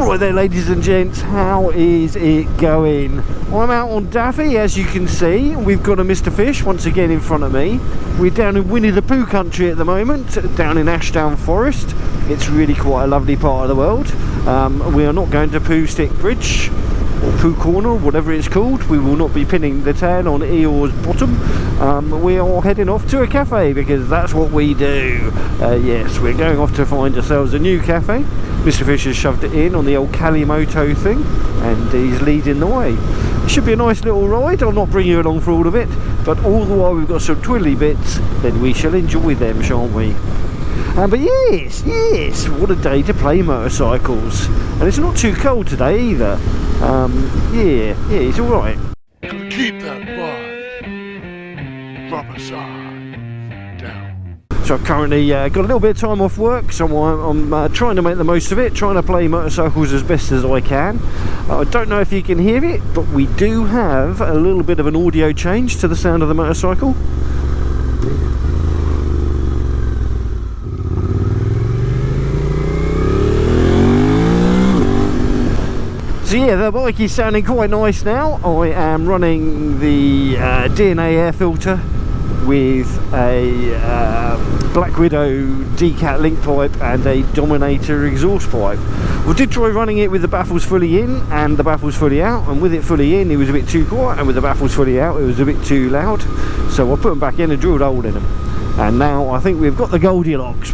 Right there, ladies and gents, how is it going? I'm out on Daffy, as you can see. We've got a Mr. Fish once again in front of me. We're down in Winnie the Pooh country at the moment, down in Ashdown Forest. It's really quite a lovely part of the world. We are not going to Pooh Stick Bridge, or Pooh Corner, whatever it's called. We will not be pinning the tail on Eeyore's bottom. We are heading off to a cafe because that's what we do. Yes, we're going off to find ourselves a new cafe. Mr. Fish has shoved it in on the old Kalimoto thing and he's leading the way. It should be a nice little ride. I'll not bring you along for all of it, but all the while we've got some twiddly bits, then we shall enjoy them, shan't we? But yes, what a day to play motorcycles. And it's not too cold today either. Yeah, it's alright. Keep that vibe. Rubber side down. So I've currently got a little bit of time off work, so I'm trying to make the most of it, trying to play motorcycles as best as I can. I don't know if you can hear it, but we do have a little bit of an audio change to the sound of the motorcycle. So yeah, the bike is sounding quite nice now. I am running the DNA air filter with a Black Widow decat link pipe and a Dominator exhaust pipe. We did try running it with the baffles fully in and the baffles fully out, and with it fully in it was a bit too quiet, and with the baffles fully out it was a bit too loud, so I put them back in and drilled a hole in them. And now I think we've got the Goldilocks,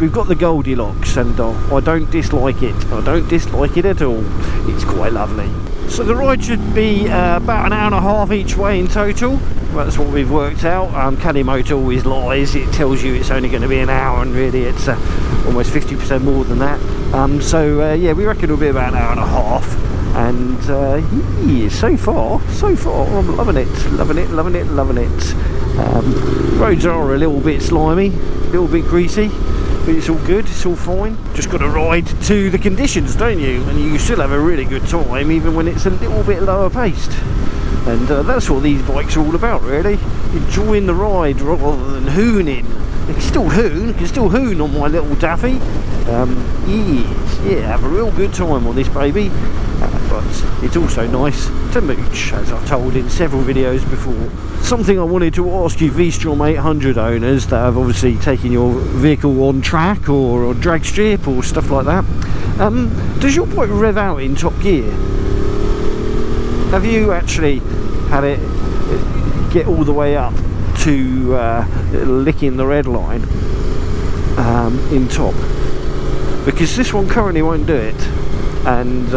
and I don't dislike it. I don't dislike it at all. It's quite lovely. So the ride should be about an hour and a half each way in total. Well, that's what we've worked out. Kalimoto always lies. It tells you it's only going to be an hour, and really it's almost 50% more than that. Yeah, we reckon it'll be about an hour and a half. And yeah, so far I'm loving it. Roads are a little bit slimy, a little bit greasy, but it's all good, it's all fine. Just got to ride to the conditions, don't you? And you still have a really good time even when it's a little bit lower paced. And that's what these bikes are all about, really. Enjoying the ride rather than hooning. You can still hoon on my little Daffy. Yeah, have a real good time on this baby. But it's also nice to mooch, as I've told in several videos before. Something I wanted to ask you V-Strom 800 owners that have obviously taken your vehicle on track or on drag strip or stuff like that. Does your bike rev out in top gear? Have you actually had it get all the way up to licking the red line in top? Because this one currently won't do it, and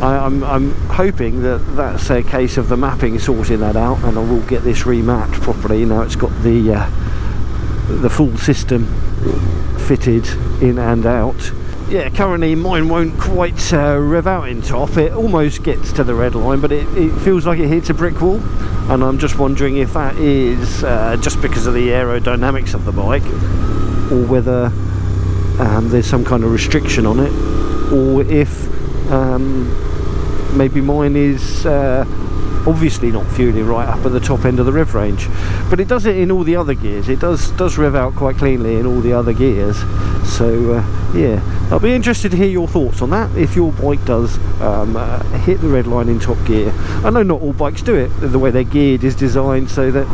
I'm hoping that that's a case of the mapping sorting that out, and I will get this remapped properly. Now it's got the full system fitted in and out. Yeah, currently mine won't quite rev out in top. It almost gets to the red line, but it feels like it hits a brick wall, and I'm just wondering if that is just because of the aerodynamics of the bike, or whether there's some kind of restriction on it, or if maybe mine is obviously not fueling right up at the top end of the rev range. But it does it in all the other gears. It does rev out quite cleanly in all the other gears. So yeah, I'll be interested to hear your thoughts on that, if your bike does hit the red line in top gear. I know not all bikes do it. The way they're geared is designed so that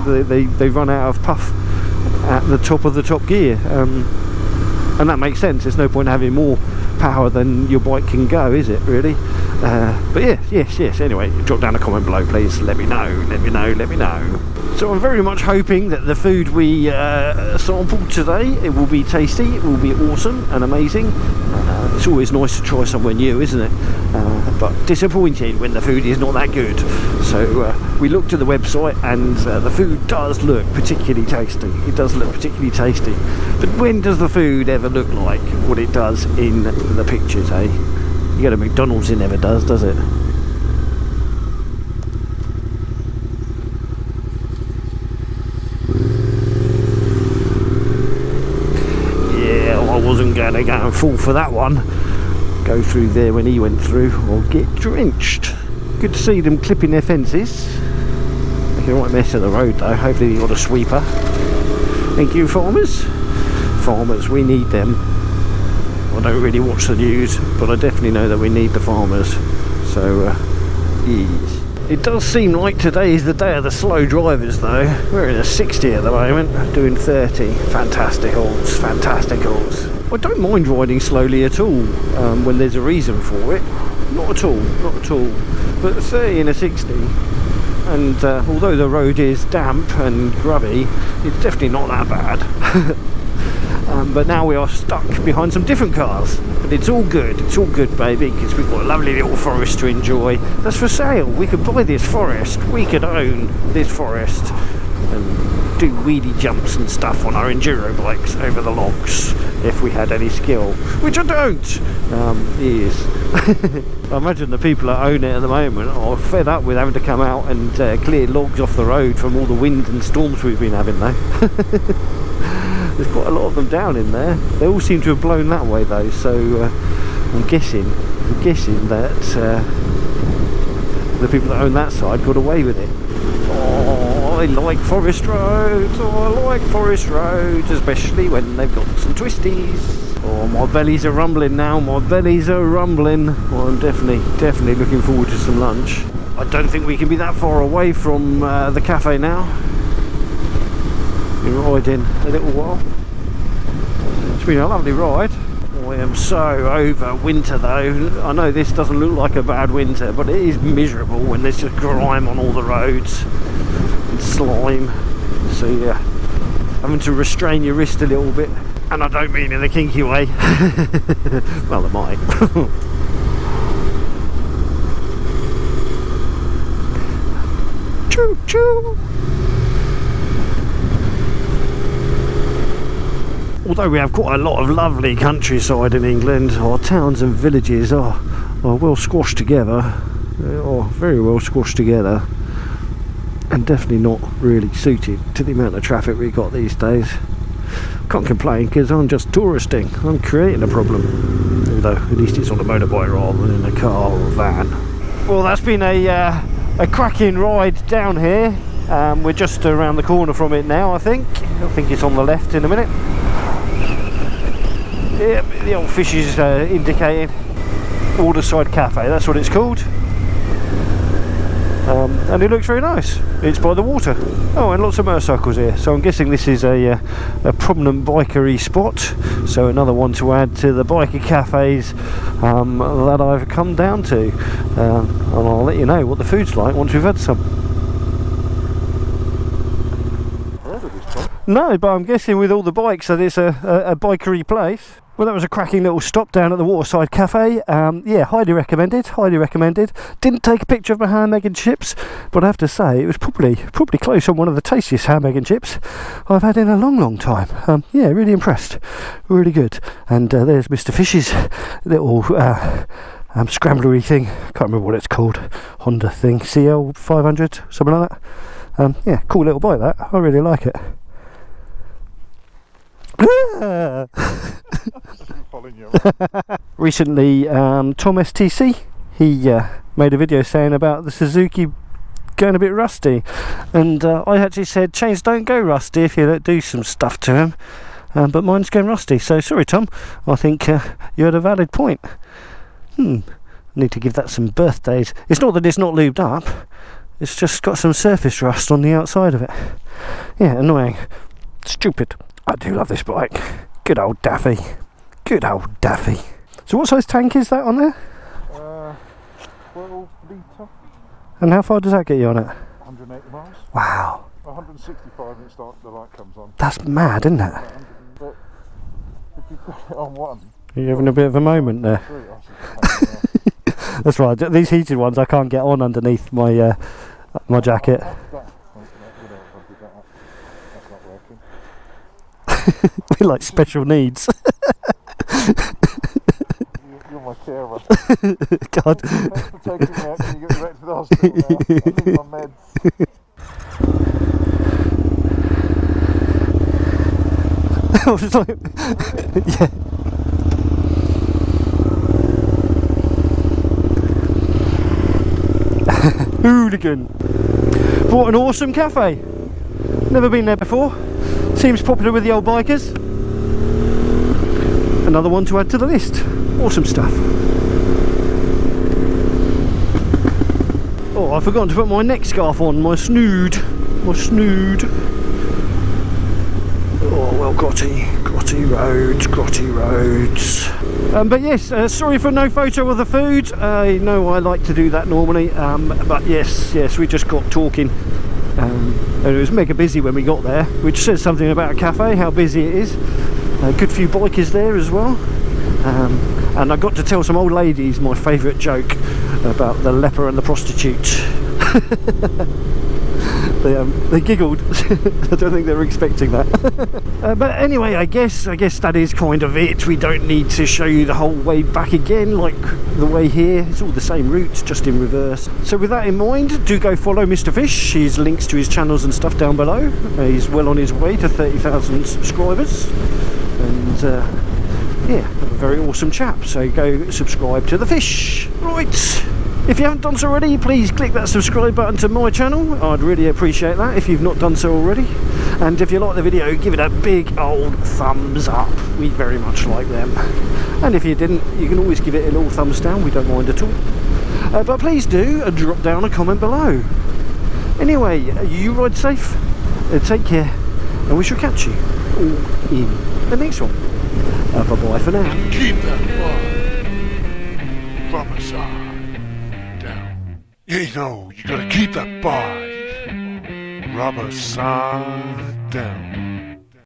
they run out of puff at the top of the top gear, and that makes sense. There's no point having more power than your bike can go, is it, really? But yes, anyway, drop down a comment below, please. Let me know. So I'm very much hoping that the food we sampled today, it will be tasty, it will be awesome and amazing. It's always nice to try somewhere new, isn't it? But disappointing when the food is not that good. So we looked at the website, and the food does look particularly tasty. It does look particularly tasty. But when does the food ever look like what it does in the pictures, eh? You go to McDonald's, it never does it? Yeah, I wasn't going to go and fall for that one. Go through there when he went through, or get drenched. Good to see them clipping their fences. Making a right mess of the road though. Hopefully they got a sweeper. Thank you, farmers. Farmers, we need them. I don't really watch the news, but I definitely know that we need the farmers. So, yes. It does seem like today is the day of the slow drivers though. We're in a 60 at the moment, doing 30. Fantastic hauls, fantastic hauls. I don't mind riding slowly at all when there's a reason for it. Not at all, not at all. But 30 in a 60, and although the road is damp and grubby, it's definitely not that bad. But now we are stuck behind some different cars, but it's all good, baby, because we've got a lovely little forest to enjoy. That's for sale. We could buy this forest, we could own this forest and do wheelie-jumps and stuff on our enduro bikes over the logs if we had any skill, which I don't. Yes. I imagine the people that own it at the moment are fed up with having to come out and clear logs off the road from all the wind and storms we've been having though. There's quite a lot of them down in there. They all seem to have blown that way though, so I'm guessing that the people that own that side got away with it. Oh, I like forest roads. Oh, I like forest roads, especially when they've got some twisties. Oh, my bellies are rumbling now. My bellies are rumbling. Well, I'm definitely looking forward to some lunch. I don't think we can be that far away from the cafe now. Been riding a little while. It's been a lovely ride. I am so over winter though. I know this doesn't look like a bad winter, but it is miserable when there's just grime on all the roads and slime. So yeah, having to restrain your wrist a little bit, and I don't mean in a kinky way. Well, it might. Choo choo. Although we have quite a lot of lovely countryside in England, our towns and villages are well squashed together, very well squashed together, and definitely not really suited to the amount of traffic we got these days. Can't complain because I'm just touristing, I'm creating a problem, although at least it's on a motorbike rather than in a car or a van. Well, that's been a cracking ride down here. We're just around the corner from it now, I think it's on the left in a minute. Yeah, the old Fishy's indicating. Waterside Cafe, that's what it's called. And it looks very nice. It's by the water. Oh, and lots of motorcycles here. So I'm guessing this is a prominent bikery spot. So another one to add to the biker cafes that I've come down to. And I'll let you know what the food's like once we've had some. No, but I'm guessing with all the bikes that it's a bikery place. Well, that was a cracking little stop down at the Waterside Cafe. Yeah, highly recommended, highly recommended. Didn't take a picture of my ham, egg and chips, but I have to say it was probably close on one of the tastiest ham, egg and chips I've had in a long time. Yeah, really impressed, really good. And there's Mr. Fishy's little scramblery thing. Can't remember what it's called. Honda thing, CL 500, something like that. Yeah, cool little bike that. I really like it. Recently, tomstc, he made a video saying about the Suzuki going a bit rusty, and I actually said chains don't go rusty if you don't do some stuff to them, but mine's going rusty, so sorry Tom, I think you had a valid point. Need to give that some birthdays. It's not that it's not lubed up, it's just got some surface rust on the outside of it. Yeah, annoying, stupid. I do love this bike. Good old Daffy. Good old Daffy. So what size tank is that on there? 12 litre. And how far does that get you on it? 180 miles. Wow. 165 when the light comes on. That's mad, isn't it? But if you've got it on one... You're having a bit of a moment there. That's right. These heated ones I can't get on underneath my my jacket. We're like special needs. You're my carer. God. Thanks for taking me out. Can you get me back to the hospital now? I need my meds. I was like, yeah. Hooligan. What an awesome cafe. Never been there before. Seems popular with the old bikers. another one to add to the list. Awesome stuff. Oh, I forgot to put my neck scarf on, my snood. Oh, well, grotty roads. But yes, sorry for no photo of the food. I know I like to do that normally, but yes, we just got talking. And it was mega busy when we got there, which says something about a cafe, how busy it is. A good few bikers there as well. And I got to tell some old ladies my favourite joke about the leper and the prostitute. They giggled. I don't think they were expecting that. But anyway, I guess that is kind of it. We don't need to show you the whole way back again, like the way here. It's all the same route, just in reverse. So with that in mind, do go follow Mr. Fish. His links to his channels and stuff down below. He's well on his way to 30,000 subscribers. And yeah, a very awesome chap. So go subscribe to the Fish. Right. If you haven't done so already, please click that subscribe button to my channel. I'd really appreciate that if you've not done so already. And if you like the video, give it a big old thumbs up. We very much like them. And if you didn't, you can always give it a little thumbs down. We don't mind at all. But please do drop down a comment below. Anyway, you ride safe, take care, and we shall catch you all in the next one. Bye-bye for now. Keep that bar from the side down. You know, you gotta keep that bar rubber side down.